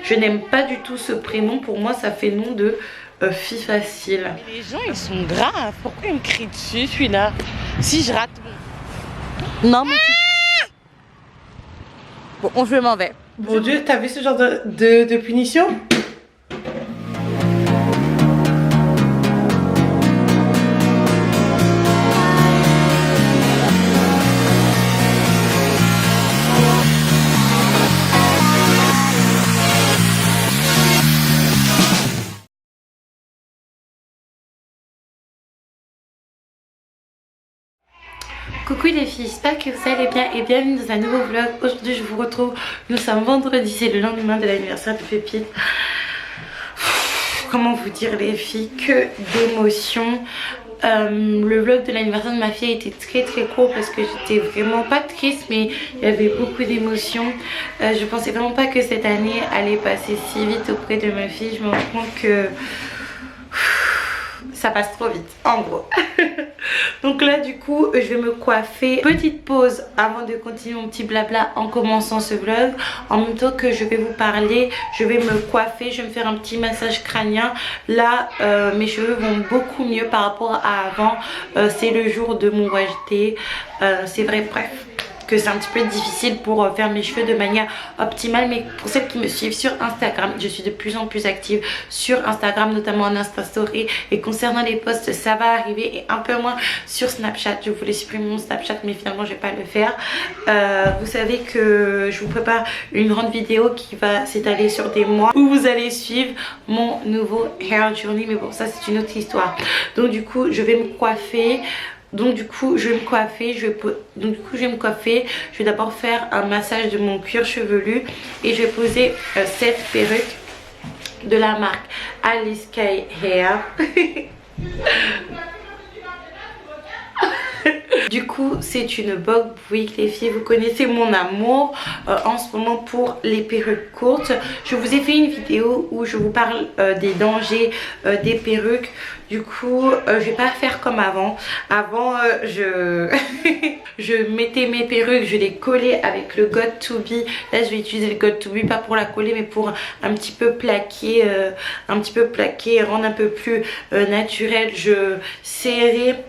Je n'aime pas du tout ce prénom. Pour moi, ça fait nom de fille facile. Mais les gens, ils sont graves. Pourquoi ils me crient dessus, celui-là? Si je rate... Non, mais tu... Bon, je m'en vais. Mon Dieu, t'as vu ce genre de punition? Coucou les filles, j'espère que vous allez bien et bienvenue dans un nouveau vlog. Aujourd'hui je vous retrouve, nous sommes vendredi, c'est le lendemain de l'anniversaire de Pépite. Comment vous dire les filles, que d'émotions. Le vlog de l'anniversaire de ma fille a été très court parce que j'étais vraiment pas triste, mais il y avait beaucoup d'émotions. Je pensais vraiment pas que cette année allait passer si vite auprès de ma fille. Je me rends compte que ça passe trop vite en gros. Donc là du coup je vais me coiffer. Petite pause avant de continuer mon petit blabla en commençant ce vlog. En même temps que je vais vous parler, je vais me coiffer, je vais me faire un petit massage crânien. Là mes cheveux vont beaucoup mieux par rapport à avant. C'est le jour de mon wash-day. C'est vrai, bref, que c'est un petit peu difficile pour faire mes cheveux de manière optimale, mais pour celles qui me suivent sur Instagram, je suis de plus en plus active sur Instagram, notamment en Insta Story, et concernant les posts ça va arriver, et un peu moins sur Snapchat. Je voulais supprimer mon Snapchat mais finalement je vais pas le faire. Vous savez que je vous prépare une grande vidéo qui va s'étaler sur des mois où vous allez suivre mon nouveau hair journey, mais bon ça c'est une autre histoire. Donc du coup je vais me coiffer. Donc du coup je vais me coiffer, je vais d'abord faire un massage de mon cuir chevelu et je vais poser cette perruque de la marque Alice Kay Hair. Du coup c'est une bob wig les filles, vous connaissez mon amour en ce moment pour les perruques courtes. Je vous ai fait une vidéo où je vous parle des dangers des perruques. Du coup je vais pas faire comme avant. Avant je mettais mes perruques, je les collais avec le Got To Be. Là je vais utiliser le Got To Be pas pour la coller mais pour un petit peu plaquer, rendre un peu plus naturel. Je serrais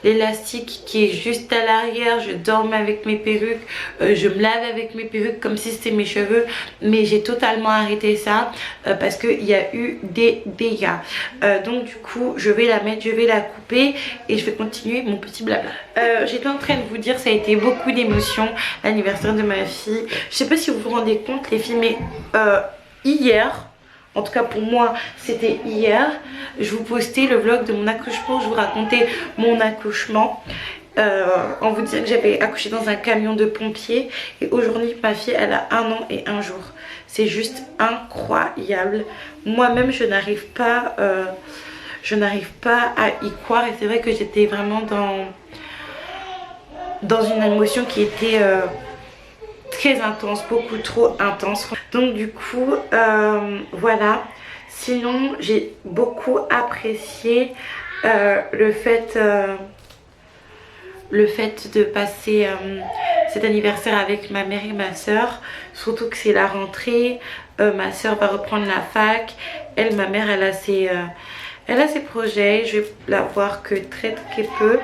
l'élastique qui est juste à l'arrière. Je dormais avec mes perruques, je me lave avec mes perruques comme si c'était mes cheveux, mais j'ai totalement arrêté ça parce qu'il y a eu des dégâts. Donc du coup je vais la mettre, je vais la couper et je vais continuer mon petit blabla. J'étais en train de vous dire, ça a été beaucoup d'émotions l'anniversaire de ma fille. Je sais pas si vous vous rendez compte les filles, mais hier, en tout cas pour moi c'était hier, je vous postais le vlog de mon accouchement, je vous racontais mon accouchement en vous disant que j'avais accouché dans un camion de pompiers. Et aujourd'hui ma fille elle a 1 an et 1 jour. C'est juste incroyable. Moi-même je n'arrive pas à y croire, et c'est vrai que j'étais vraiment dans une émotion qui était très intense, beaucoup trop intense. Donc du coup voilà. Sinon j'ai beaucoup apprécié le fait de passer cet anniversaire avec ma mère et ma soeur. Surtout que c'est la rentrée, ma soeur va reprendre la fac, ma mère elle a ses projets. Je vais la voir que très peu.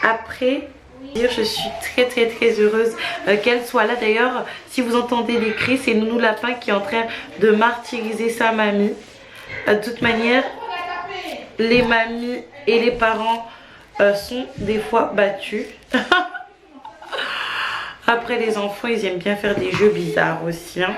Après je suis très heureuse qu'elle soit là. D'ailleurs si vous entendez des cris, c'est Nounou Lapin qui est en train de martyriser sa mamie. De toute manière les mamies et les parents sont des fois battus. Après les enfants ils aiment bien faire des jeux bizarres aussi hein.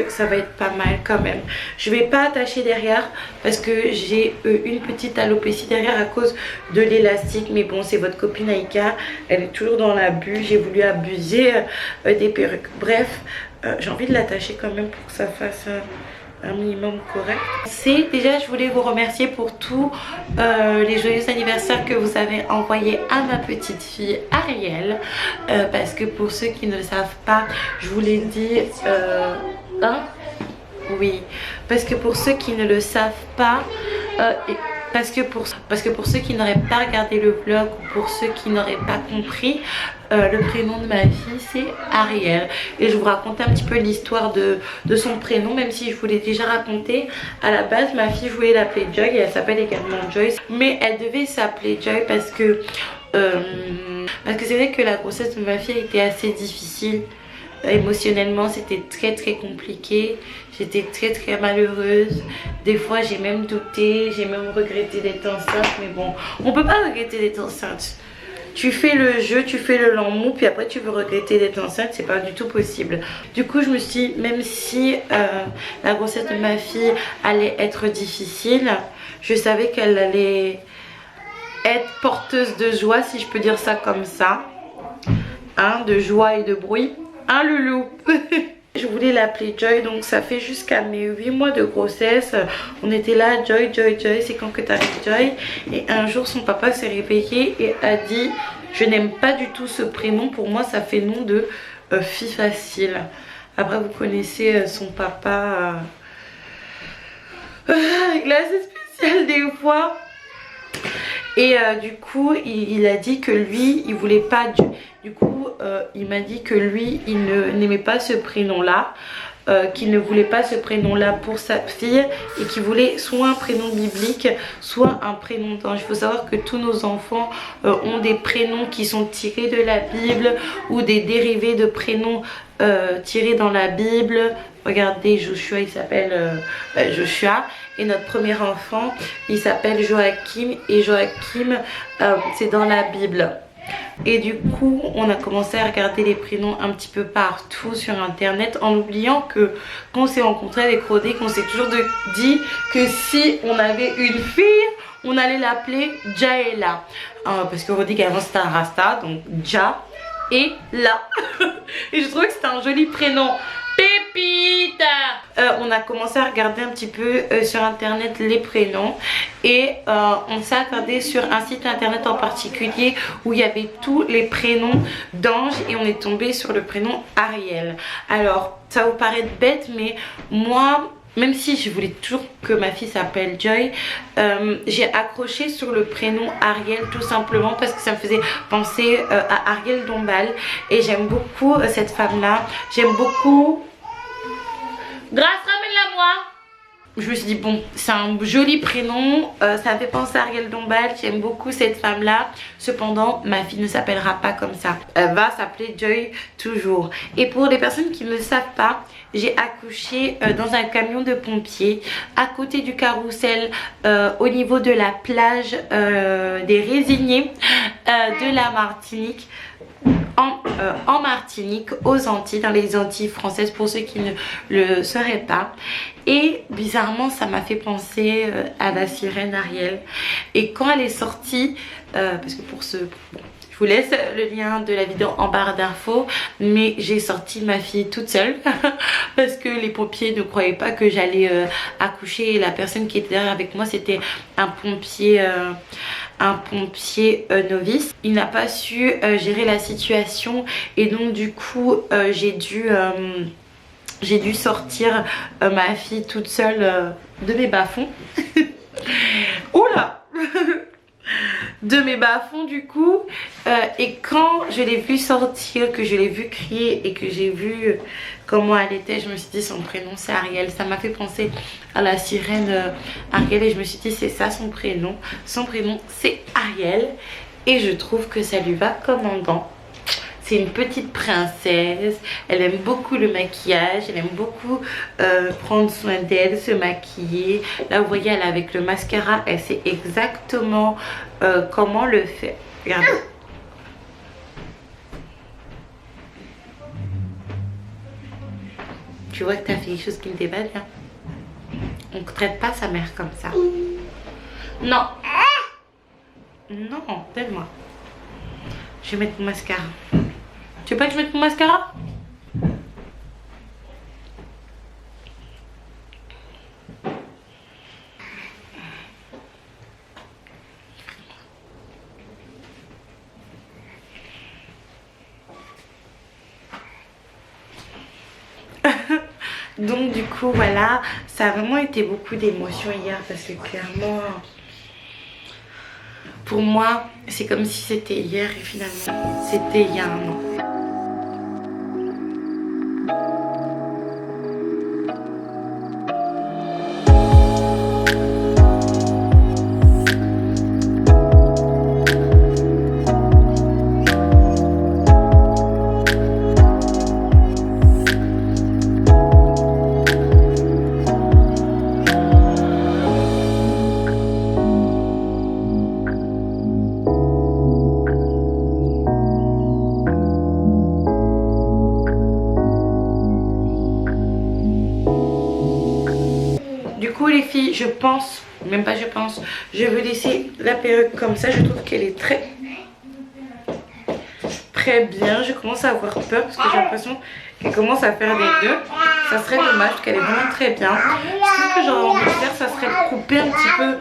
Ça va être pas mal quand même. Je vais pas attacher derrière parce que j'ai une petite alopécie derrière à cause de l'élastique, mais bon c'est votre copine Aïka, elle est toujours dans l'abus. J'ai voulu abuser des perruques. Bref j'ai envie de l'attacher quand même pour que ça fasse un minimum correct. C'est déjà, je voulais vous remercier pour tous les joyeux anniversaires que vous avez envoyés à ma petite fille Ariel, parce que pour ceux qui ne le savent pas, je vous l'ai dit, oui, parce que pour ceux qui ne le savent pas, parce que pour ceux qui n'auraient pas regardé le vlog ou pour ceux qui n'auraient pas compris, le prénom de ma fille c'est Ariel. Et je vous raconte un petit peu l'histoire de son prénom, même si je vous l'ai déjà raconté. À la base, ma fille, je voulais l'appeler Joy et elle s'appelle également Joyce. Mais elle devait s'appeler Joy parce que c'est vrai que la grossesse de ma fille a été assez difficile. Émotionnellement, c'était très compliqué. J'étais très malheureuse. Des fois, j'ai même douté, j'ai même regretté d'être enceinte. Mais bon, on peut pas regretter d'être enceinte. Tu fais le jeu, tu fais le lent mou, puis après tu veux regretter d'être enceinte, c'est pas du tout possible. Du coup, je me suis dit, même si la grossesse de ma fille allait être difficile, je savais qu'elle allait être porteuse de joie, si je peux dire ça comme ça. Hein, de joie et de bruit. Un loulou. Je voulais l'appeler Joy, donc ça fait jusqu'à mes 8 mois de grossesse. On était là, Joy, c'est quand que t'arrives Joy. Et un jour son papa s'est réveillé et a dit, je n'aime pas du tout ce prénom, pour moi ça fait nom de fille facile. Après vous connaissez son papa, il est assez spécial des fois. Et du coup il a dit que lui il voulait pas du coup il m'a dit que lui il n'aimait pas ce prénom là, qu'il ne voulait pas ce prénom là pour sa fille et qu'il voulait soit un prénom biblique soit un prénom d'ange. Il faut savoir que tous nos enfants ont des prénoms qui sont tirés de la Bible ou des dérivés de prénoms tirés dans la Bible. Regardez, Joshua, il s'appelle Joshua. Et notre premier enfant, il s'appelle Joachim. Et Joachim, c'est dans la Bible. Et du coup, on a commencé à regarder les prénoms un petit peu partout sur internet, en oubliant que quand on s'est rencontré avec Rodé, qu'on s'est toujours dit que si on avait une fille, on allait l'appeler Jaela. Parce que Rodé avant c'était un Rasta, donc Ja et La. Et je trouvais que c'était un joli prénom. Pépita. On a commencé à regarder un petit peu sur internet les prénoms et on s'est attardé sur un site internet en particulier où il y avait tous les prénoms d'anges et on est tombé sur le prénom Ariel. Alors ça vous paraît bête, mais moi, même si je voulais toujours que ma fille s'appelle Joy, j'ai accroché sur le prénom Ariel tout simplement parce que ça me faisait penser à Ariel Dombal. Et j'aime beaucoup cette femme là. J'aime beaucoup. Grâce, ramène-la moi. Je me suis dit bon, c'est un joli prénom, ça me fait penser à Ariel Dombal, j'aime beaucoup cette femme là. Cependant ma fille ne s'appellera pas comme ça, elle va s'appeler Joy toujours. Et pour les personnes qui ne le savent pas, j'ai accouché dans un camion de pompiers à côté du carrousel, au niveau de la plage des Résignés de la Martinique. En Martinique, aux Antilles, dans les Antilles françaises pour ceux qui ne le sauraient pas. Et bizarrement ça m'a fait penser à la sirène Ariel. Et quand elle est sortie, parce que pour ce... Bon, je vous laisse le lien de la vidéo en barre d'infos, mais j'ai sorti ma fille toute seule parce que les pompiers ne croyaient pas que j'allais accoucher. Et la personne qui était derrière avec moi, c'était un pompier novice. Il n'a pas su gérer la situation et donc du coup j'ai dû sortir ma fille toute seule de mes bas-fonds. Oula de mes bas-fonds du coup, et quand je l'ai vue sortir, que je l'ai vue crier et que j'ai vu comment elle était, je me suis dit son prénom c'est Ariel. Ça m'a fait penser à la sirène Ariel et je me suis dit c'est ça son prénom c'est Ariel et je trouve que ça lui va comme un gant. C'est une petite princesse, elle aime beaucoup le maquillage, elle aime beaucoup prendre soin d'elle, se maquiller. Là vous voyez elle est avec le mascara, elle sait exactement comment le faire. Regardez. Tu vois que tu as fait quelque chose qui ne t'est pas bien. On ne traite pas sa mère comme ça. Non. Non, donne-moi. Je vais mettre mon mascara. Tu veux pas que je mette mon mascara? Donc du coup voilà, ça a vraiment été beaucoup d'émotions hier parce que clairement pour moi c'est comme si c'était hier et finalement c'était il y a un an. Du coup les filles, je pense, même pas je pense, je vais laisser la perruque comme ça. Je trouve qu'elle est très bien. Je commence à avoir peur parce que j'ai l'impression qu'elle commence à faire des nœuds. Ça serait dommage parce qu'elle est vraiment très bien. Ce que j'aurais envie de faire, ça serait de couper un petit peu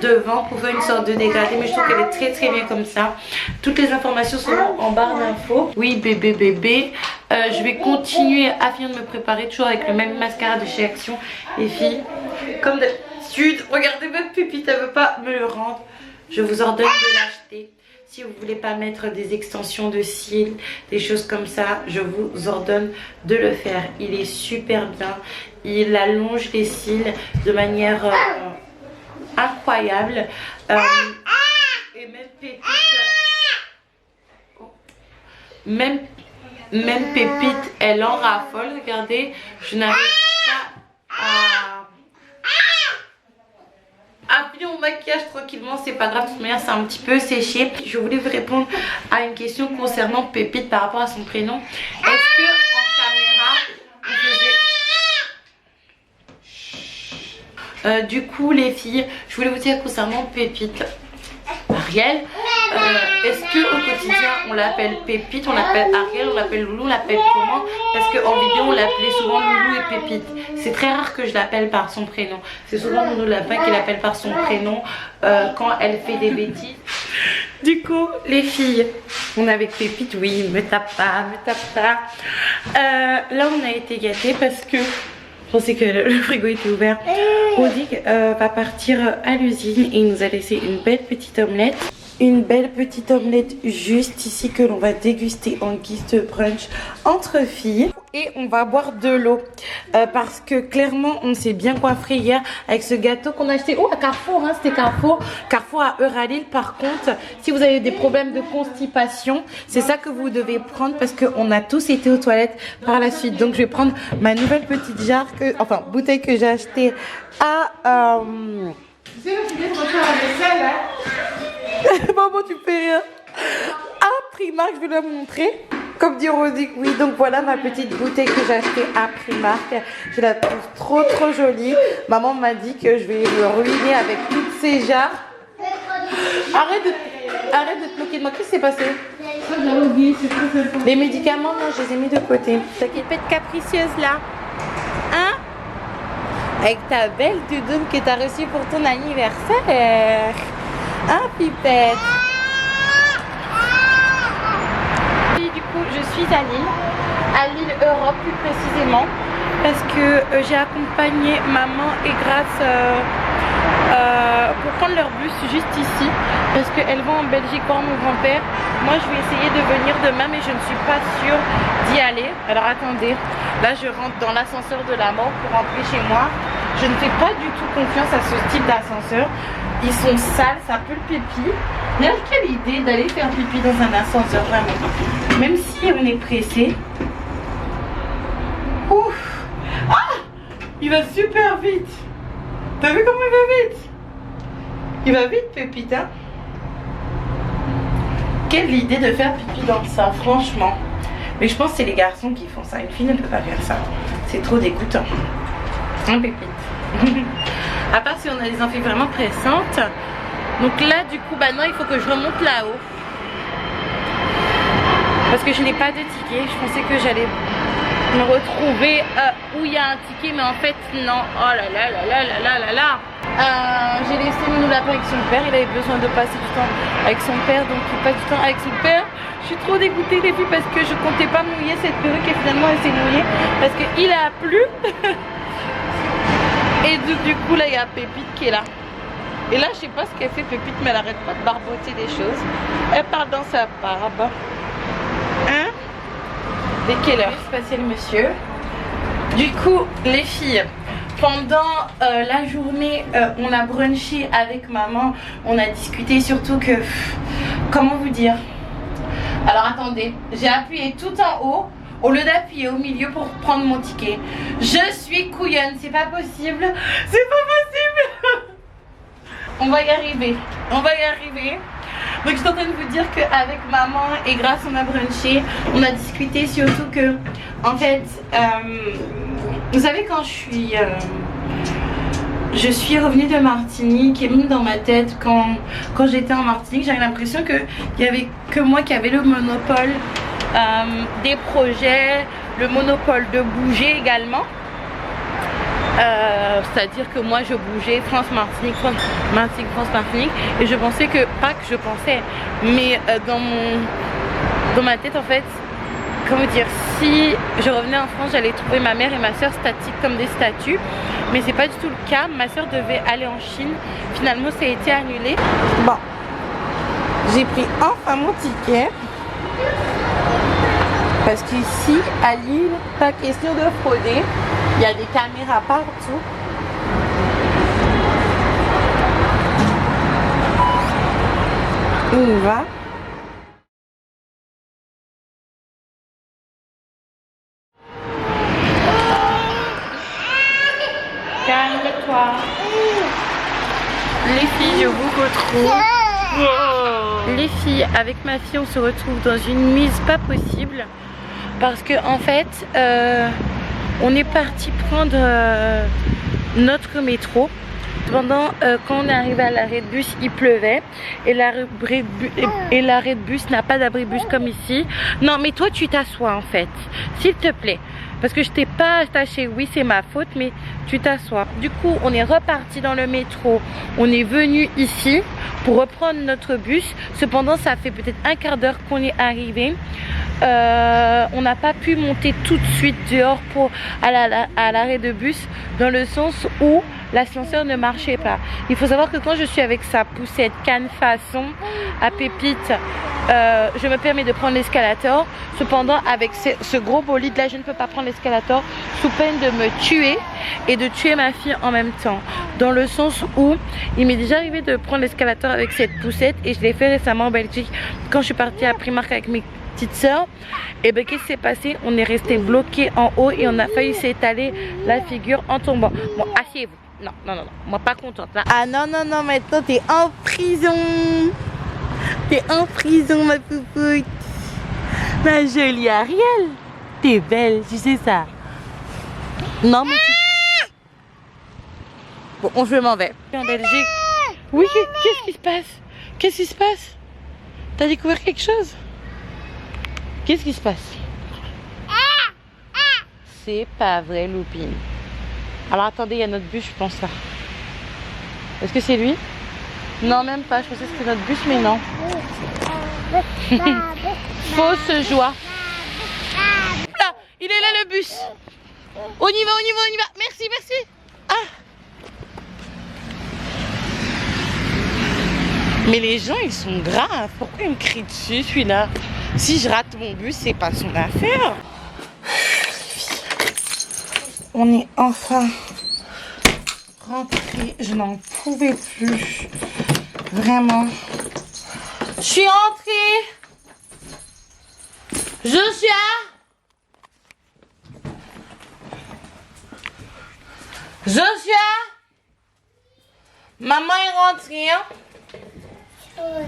devant pour faire une sorte de dégradé. Mais je trouve qu'elle est très bien comme ça. Toutes les informations seront en barre d'infos. Oui bébé. Je vais continuer à finir de me préparer toujours avec le même mascara de chez Action. Les filles, comme d'habitude, regardez ma pupille, elle veut pas me le rendre. Je vous ordonne de l'acheter. Si vous voulez pas mettre des extensions de cils, des choses comme ça, je vous ordonne de le faire. Il est super bien. Il allonge les cils de manière incroyable. Et même Pépite, même Pépite, elle en raffole. Regardez, je n'arrive pas à finir mon maquillage tranquillement, c'est pas grave, de toute manière c'est un petit peu séché. Je voulais vous répondre à une question concernant Pépite par rapport à son prénom. Est-ce que en caméra on faisait... du coup les filles, je voulais vous dire concernant Pépite, Ariel, est-ce que au quotidien on l'appelle Pépite, on l'appelle Ariel, on l'appelle Loulou, on l'appelle comment? Parce qu'en vidéo on l'appelait souvent Loulou et Pépite. C'est très rare que je l'appelle par son prénom. C'est souvent Loulou Lapin qui l'appelle par son prénom quand elle fait des bêtises. Du coup les filles, on est avec Pépite, oui, me tape pas. Là on a été gâtés parce que je pensais que le frigo était ouvert. Odig va partir à l'usine et il nous a laissé une belle petite omelette. Une belle petite omelette juste ici que l'on va déguster en guise de brunch entre filles. Et on va boire de l'eau parce que clairement on s'est bien coiffé hier avec ce gâteau qu'on a acheté à Carrefour, hein, c'était Carrefour à Euralil. Par contre si vous avez des problèmes de constipation, c'est ça que vous devez prendre parce qu'on a tous été aux toilettes par la suite. Donc je vais prendre ma nouvelle petite jarre bouteille que j'ai achetée à maman tu fais rien, à Primark. Je vais la montrer comme dit Rosic. Oui, donc voilà ma petite bouteille que j'ai achetée à Primark. Je la trouve trop jolie. Maman m'a dit que je vais me ruiner avec toutes ces jarres. Arrête de te bloquer de moi. Qu'est-ce qui s'est passé? Les médicaments, non, je les ai mis de côté. T'inquiète pas, être capricieuse là, hein? Avec ta belle doudoune que t'as reçue pour ton anniversaire. Hein, pipette? Et du coup, je suis à Lille Europe plus précisément, parce que j'ai accompagné maman et Grace pour prendre leur bus juste ici, parce qu'elles vont en Belgique voir mon grand-père. Moi, je vais essayer de venir demain, mais je ne suis pas sûre d'y aller. Alors attendez, là je rentre dans l'ascenseur de la mort pour rentrer chez moi. Je ne fais pas du tout confiance à ce type d'ascenseur. Ils sont sales, ça pue le pipi. D'ailleurs, quelle idée d'aller faire pipi dans un ascenseur, vraiment. Même si on est pressé. Ouf. Ah, il va super vite. T'as vu comment il va vite? Il va vite, Pépite, hein? Quelle idée de faire pipi dans ça, franchement. Mais je pense que c'est les garçons qui font ça. Une fille ne peut pas faire ça. C'est trop dégoûtant. Hein, Pépite? À part si on a des envies vraiment pressantes. Donc là du coup non, il faut que je remonte là-haut parce que je n'ai pas de ticket. Je pensais que j'allais me retrouver où il y a un ticket, mais en fait non. Oh là là là là là là là. J'ai laissé mon lapin avec son père. Il avait besoin de passer du temps avec son père, donc il passe du temps avec son père. Je suis trop dégoûtée les filles parce que je comptais pas mouiller cette perruque et finalement elle s'est mouillée parce qu'il a plu. Et du coup là il y a Pépite qui est là. Et là je sais pas ce qu'elle fait Pépite, mais elle arrête pas de barboter des choses. Elle parle dans sa barbe. Hein? Dès quelle heure? Se passer le monsieur. Du coup les filles, pendant la journée on a brunché avec maman. On a discuté, surtout que comment vous dire, alors attendez, j'ai appuyé tout en haut au lieu d'appuyer au milieu pour prendre mon ticket. Je suis couillonne, c'est pas possible. C'est pas possible. On va y arriver. On va y arriver. Donc je suis en train de vous dire qu'avec maman et grâce on a brunché, on a discuté, surtout que en fait vous savez quand je suis revenue de Martinique, et même dans ma tête quand j'étais en Martinique, j'avais l'impression qu'il n'y avait que moi qui avait le monopole des projets, le monopole de bouger également. C'est-à-dire que moi je bougeais France-Martinique, France-Martinique, France-Martinique, et je pensais que, pas que je pensais, mais dans ma tête en fait, comment dire, si je revenais en France, j'allais trouver ma mère et ma soeur statiques comme des statues, mais c'est pas du tout le cas. Ma soeur devait aller en Chine, finalement ça a été annulé. Bon, j'ai pris enfin mon ticket, parce qu'ici à Lille, pas question de frauder, il y a des caméras partout. On y va. Calme-toi. Les filles, je vous retrouve. Les filles, avec ma fille, on se retrouve dans une mise pas possible. Parce que en fait, on est parti prendre notre métro. Cependant, quand on est arrivé à l'arrêt de bus, il pleuvait. Et l'arrêt de bus n'a pas d'abri de bus comme ici. Non, mais toi, tu t'assois en fait. S'il te plaît. Parce que je t'ai pas attaché. Oui, c'est ma faute, mais tu t'assois. Du coup, on est reparti dans le métro. On est venu ici pour reprendre notre bus. Cependant, ça fait peut-être un quart d'heure qu'on est arrivé. On n'a pas pu monter tout de suite dehors à l'arrêt de bus, dans le sens où l'ascenseur ne marchait pas. Il faut savoir que quand je suis avec sa poussette canne façon à Pépite, je me permets de prendre l'escalator. Cependant, avec ce gros bolide là, je ne peux pas prendre l'escalator sous peine de me tuer et de tuer ma fille en même temps. Dans le sens où il m'est déjà arrivé de prendre l'escalator avec cette poussette, et je l'ai fait récemment en Belgique quand je suis partie à Primark avec mes petites soeurs. Et ben qu'est-ce qui s'est passé? On est resté bloqué en haut et on a failli s'étaler la figure en tombant. Bon, asseyez-vous. Non, non, non, non, moi pas contente là. Ah non, non, non, maintenant t'es en prison. T'es en prison, ma poupoute. Ma jolie Ariel. T'es belle, tu sais ça. Non, mais tu... Bon, je m'en vais. En Belgique. Oui, qu'est-ce qui se passe? Qu'est-ce qui se passe? T'as découvert quelque chose? Qu'est-ce qui se passe? C'est pas vrai, Loupine. Alors attendez, il y a notre bus, je pense là. Est-ce que c'est lui? Non, même pas. Je pensais que c'était notre bus, mais non. Fausse joie. Là, il est là le bus. On y va, on y va, on y va. Merci, merci. Ah. Mais les gens, ils sont graves. Pourquoi ils me crient dessus, celui-là? Si je rate mon bus, c'est pas son affaire. On est enfin rentré. Je n'en pouvais plus. Vraiment. Je suis rentrée. Joshua. Joshua. Maman est rentrée, hein? Ouais.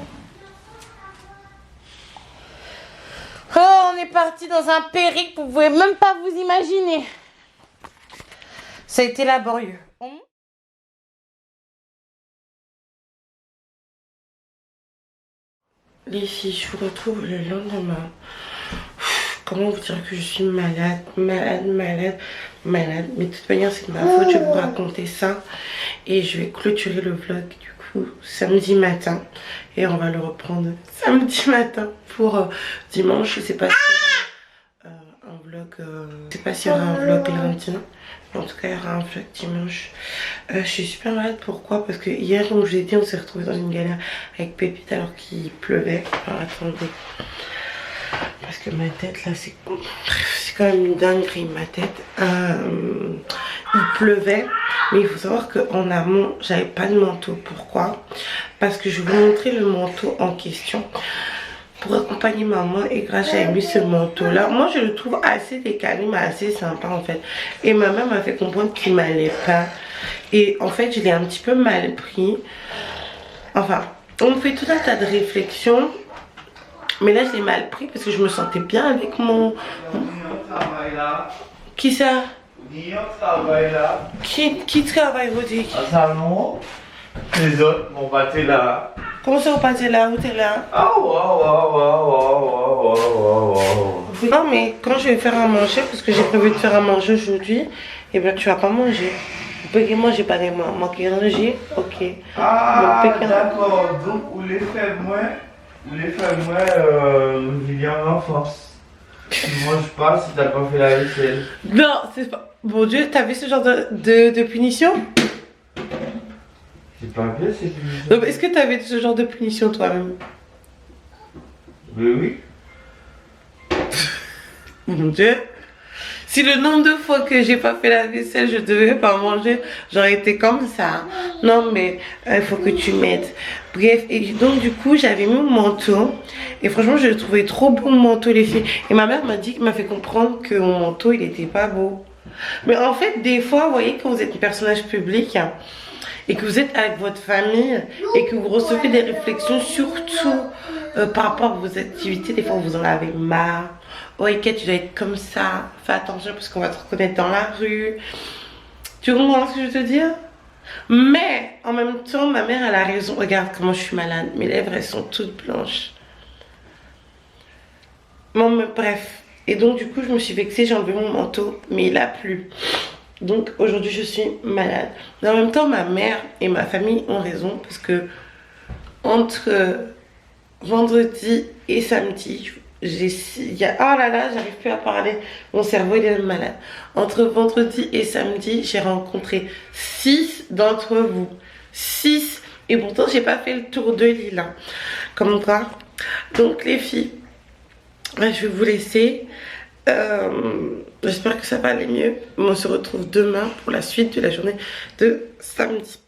Oh, on est parti dans un périple, vous pouvez même pas vous imaginer. Ça a été laborieux. Les filles, je vous retrouve le lendemain. Comment vous dire que je suis malade, malade. Mais de toute manière, c'est de ma faute, je vais vous raconter ça. Et je vais clôturer le vlog du coup samedi matin. Et on va le reprendre samedi matin pour dimanche. Je sais pas si un vlog, je sais pas s'il y aura un vlog lundi. En tout cas, il y aura un vlog dimanche. Je suis super malade, pourquoi? Parce que hier, comme je vous ai dit, on s'est retrouvés dans une galère avec Pépite alors qu'il pleuvait. Alors attendez. Parce que ma tête là, c'est quand même une dinguerie, ma tête. Il pleuvait, mais il faut savoir qu'en amont, j'avais pas de manteau. Pourquoi? Parce que je vais vous montrer le manteau en question. Pour accompagner maman, et grâce j'avais mis ce manteau là, moi je le trouve assez décalé mais assez sympa en fait, et ma mère m'a fait comprendre qu'il m'allait pas, et en fait je l'ai un petit peu mal pris. Enfin, on me fait tout un tas de réflexions, mais là je l'ai mal pris parce que je me sentais bien avec mon... Qui ça? Qui travaille, vous dites? Un salon. Les autres m'ont battu là. Comment ça vous passez là? Où t'es là? Non mais quand je vais faire à manger, parce que j'ai prévu de faire à manger aujourd'hui, et bien tu vas pas manger. Moi j'ai pas de manquer de manger, ok. Ah d'accord, donc vous les faites moins, William en force. Tu manges pas si t'as pas fait la vaisselle. Non, c'est pas... Bon Dieu, t'as vu ce genre de punition? C'est pas bien, c'est plus... Est-ce que t'avais ce genre de punition toi-même? Oui. Mon Dieu. Si le nombre de fois que j'ai pas fait la vaisselle, je devais pas manger, j'aurais été comme ça. Non mais il faut que tu m'aides. Bref, et donc du coup j'avais mis mon manteau. Et franchement je le trouvais trop beau mon manteau les filles. Et ma mère m'a fait comprendre que mon manteau il était pas beau. Mais en fait des fois vous voyez quand vous êtes un personnage public et que vous êtes avec votre famille et que vous recevez des réflexions surtout par rapport à vos activités, des fois vous en avez marre. Oh Eka, tu dois être comme ça, fais attention parce qu'on va te reconnaître dans la rue. Tu comprends ce que je veux te dire? Mais en même temps ma mère elle a raison. Regarde comment je suis malade, mes lèvres elles sont toutes blanches. Bon mais bref. Et donc du coup je me suis vexée, j'ai enlevé mon manteau, mais il a plu. Donc aujourd'hui je suis malade. Mais en même temps ma mère et ma famille ont raison parce que entre vendredi et samedi, oh là là, j'arrive plus à parler, mon cerveau il est malade. Entre vendredi et samedi, j'ai rencontré 6 d'entre vous. 6, et pourtant j'ai pas fait le tour de l'île. Hein. Comme quoi. Donc les filles, je vais vous laisser. J'espère que ça va aller mieux. On se retrouve demain pour la suite de la journée de samedi.